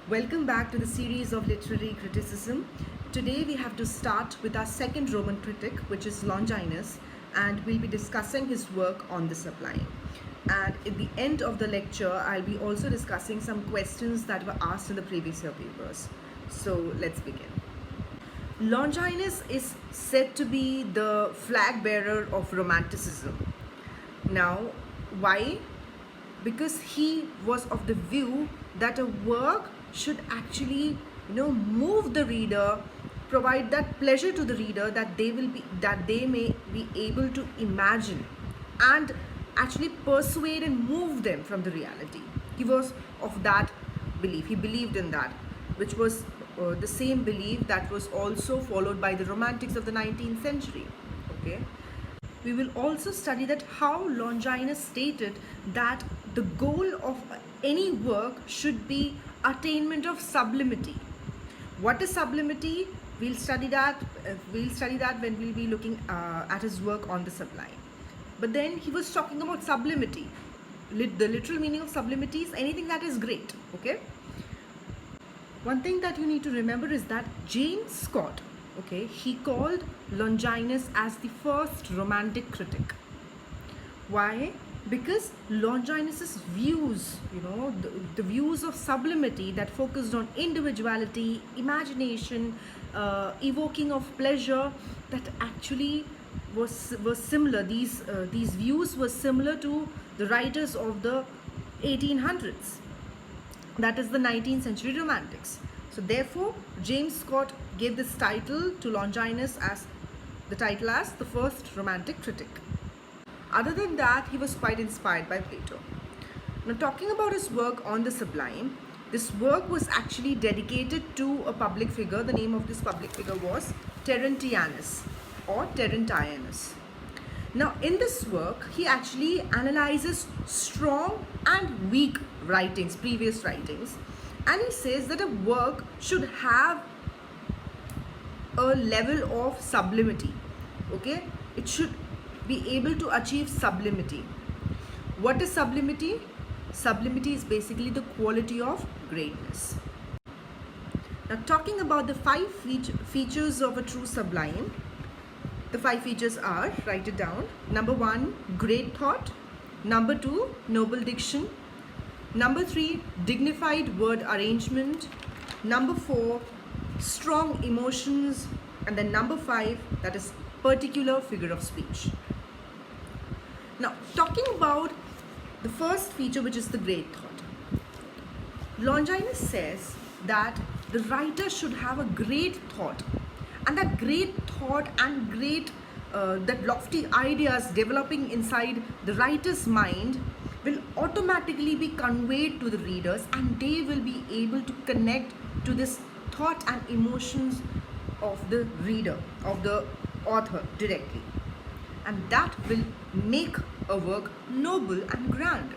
Welcome back to the series of literary criticism. Today we have to start with our second Roman critic, which is Longinus, and we'll be discussing his work on the sublime. And at the end of the lecture, I'll be also discussing some questions that were asked in the previous year papers. So let's begin. Longinus is said to be the flag bearer of Romanticism. Now, why? Because he was of the view that a work should actually move the reader, provide that pleasure to the reader that they may be able to imagine and actually persuade and move them from the reality. He was of that belief. He believed in that, which was the same belief that was also followed by the romantics of the 19th century. Okay, we will also study that how Longinus stated that the goal of any work should be attainment of sublimity. What is sublimity? We'll study that. When we'll be looking at his work on the sublime. But then he was talking about sublimity. The literal meaning of sublimity is anything that is great. Okay. One thing that you need to remember is that James Scott, he called Longinus as the first romantic critic. Why? Because Longinus's views, the views of sublimity that focused on individuality, imagination, evoking of pleasure, that actually was similar. These views were similar to the writers of the 1800s. That is the 19th century romantics. So therefore, James Scott gave this title to Longinus as the first romantic critic. Other than that, he was quite inspired by Plato. Now, talking about his work on the sublime, this work was actually dedicated to a public figure. The name of this public figure was Terentianus or Terentianus. Now, in this work, he actually analyzes strong and weak writings, previous writings, and he says that a work should have a level of sublimity. Okay, it should be able to achieve sublimity. What is sublimity? Sublimity is basically the quality of greatness. Now, talking about the 5 features of a true sublime, the 5 features are, write it down. Number 1, great thought. Number 2, noble diction. Number 3, dignified word arrangement. Number 4, strong emotions. And then number 5, that is particular figure of speech. Now, talking about the first feature, which is the great thought, Longinus says that the writer should have a great thought, and that great thought and that lofty ideas developing inside the writer's mind will automatically be conveyed to the readers, and they will be able to connect to this thought and emotions of the reader, of the author directly. And that will make a work noble and grand.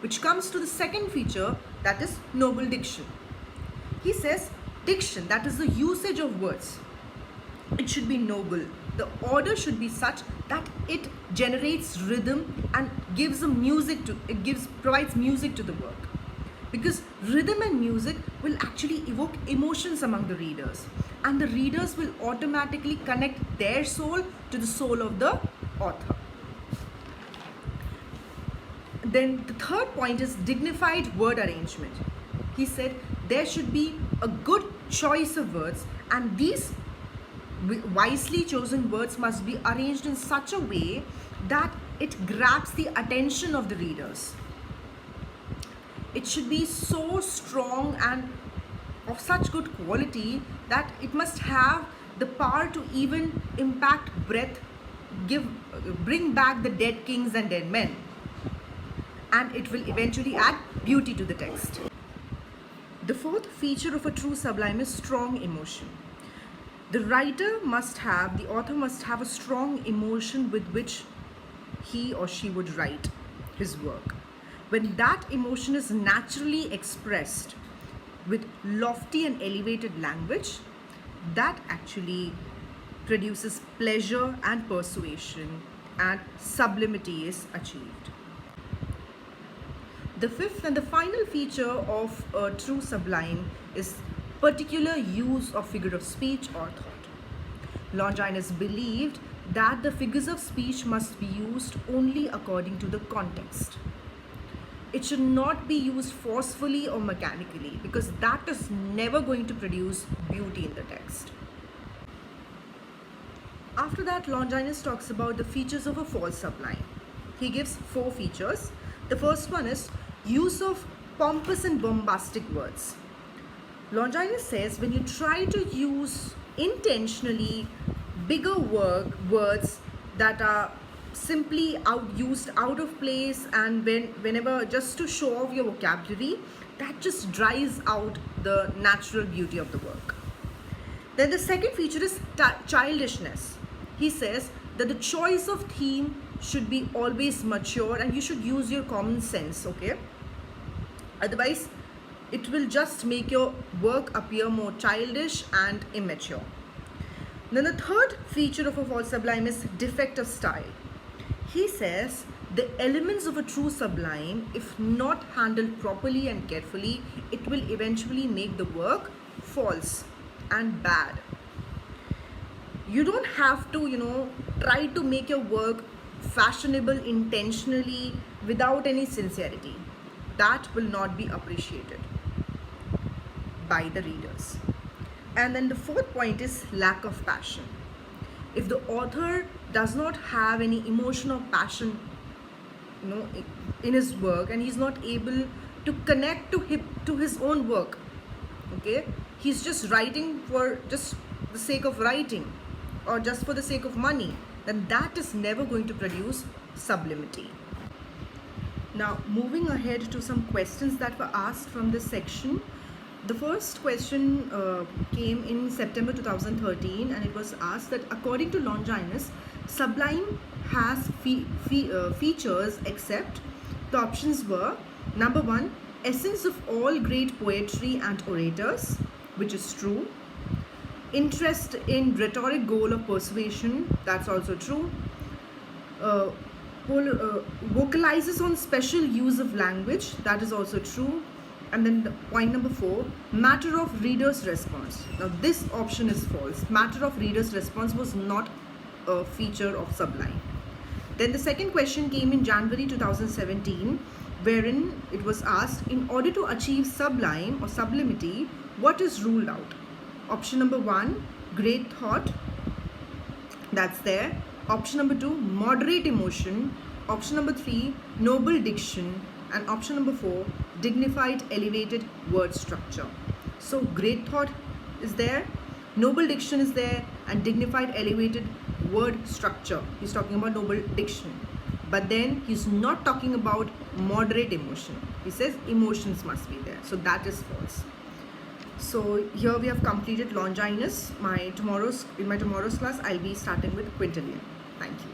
Which comes to the second feature, that is noble diction. He says diction, that is the usage of words, it should be noble. The order should be such that it generates rhythm and provides music to the work. Because rhythm and music will actually evoke emotions among the readers, and the readers will automatically connect their soul to the soul of the author. Then the third point is dignified word arrangement. He said there should be a good choice of words, and these wisely chosen words must be arranged in such a way that it grabs the attention of the readers. It should be so strong and of such good quality that it must have the power to even impact breath, bring back the dead kings and dead men, and it will eventually add beauty to the text. The fourth feature of a true sublime is strong emotion. The author must have a strong emotion with which he or she would write his work. When that emotion is naturally expressed with lofty and elevated language, that actually produces pleasure and persuasion, and sublimity is achieved. The fifth and the final feature of a true sublime is particular use of figure of speech or thought. Longinus believed that the figures of speech must be used only according to the context. It should not be used forcefully or mechanically, because that is never going to produce beauty in the text. After that, Longinus talks about the features of a false sublime. He gives 4 features. The first one is use of pompous and bombastic words. Longinus says when you try to use intentionally bigger words that are simply used out of place, and whenever just to show off your vocabulary, that just dries out the natural beauty of the work. Then the second feature is childishness. He says that the choice of theme should be always mature and you should use your common sense, okay? Otherwise, it will just make your work appear more childish and immature. Then the third feature of a false sublime is defect of style. He says the elements of a true sublime, if not handled properly and carefully, it will eventually make the work false and bad. You don't have to, try to make your work fashionable intentionally without any sincerity. That will not be appreciated by the readers. And then the fourth point is lack of passion. If the author does not have any emotion or passion, in his work, and he's not able to connect to his own work, okay, he's just writing for just the sake of writing or just for the sake of money, then that is never going to produce sublimity. Now, moving ahead to some questions that were asked from this section. The first question came in September 2013, and it was asked that according to Longinus, sublime has features except. The options were number 1, essence of all great poetry and orators, which is true. Interest in rhetoric goal of persuasion, that's also true. Vocalizes on special use of language, that is also true. And then the point number 4, matter of reader's response. Now this option is false. Matter of reader's response was not a feature of sublime. Then the second question came in January 2017, wherein it was asked, in order to achieve sublime or sublimity, what is ruled out? Option number 1, great thought, that's there. Option number 2, moderate emotion. Option number 3, noble diction. And option number 4, dignified elevated word structure. So great thought is there, noble diction is there, and dignified elevated word structure. He's talking about noble diction, but then he's not talking about moderate emotion. He says emotions must be there, so that is false. So here we have completed Longinus. In my tomorrow's class, I'll be starting with Quintilian. Thank you.